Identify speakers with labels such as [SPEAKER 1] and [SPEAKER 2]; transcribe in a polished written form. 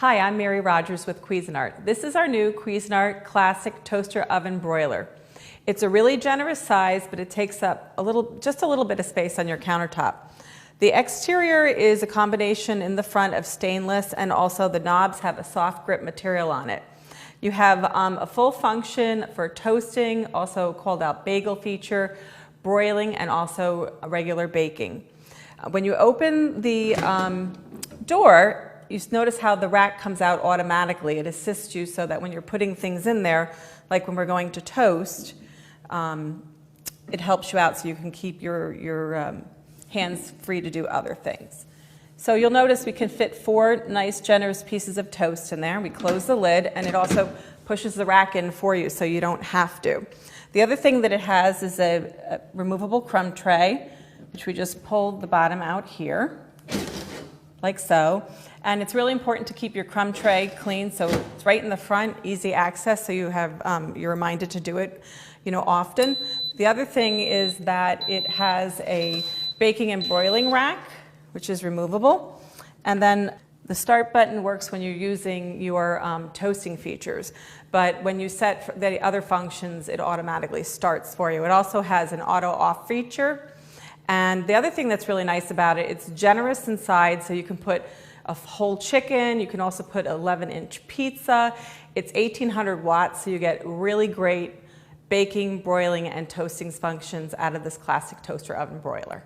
[SPEAKER 1] Hi, I'm Mary Rogers with Cuisinart. This is our new Cuisinart Classic Toaster Oven Broiler. It's a really generous size, but it takes up just a little bit of space on your countertop. The exterior is a combination in the front of stainless, and also the knobs have a soft grip material on it. You have a full function for toasting, also called out bagel feature, broiling, and also regular baking. When you open the door, you notice how the rack comes out automatically. It assists you so that when you're putting things in there, like when we're going to toast, it helps you out so you can keep your hands free to do other things. So you'll notice we can fit 4 nice generous pieces of toast in there. We close the lid, and it also pushes the rack in for you so you don't have to. The other thing that it has is a removable crumb tray, which we just pull the bottom out here, like so. And it's really important to keep your crumb tray clean, so it's right in the front, easy access, so you have, you're reminded to do it, often. The other thing is that it has a baking and broiling rack, which is removable. And then the start button works when you're using your toasting features. But when you set the other functions, it automatically starts for you. It also has an auto off feature. And the other thing that's really nice about it, it's generous inside, so you can put a whole chicken. You can also put an 11-inch pizza. It's 1800 watts, so you get really great baking, broiling, and toasting functions out of this classic toaster oven broiler.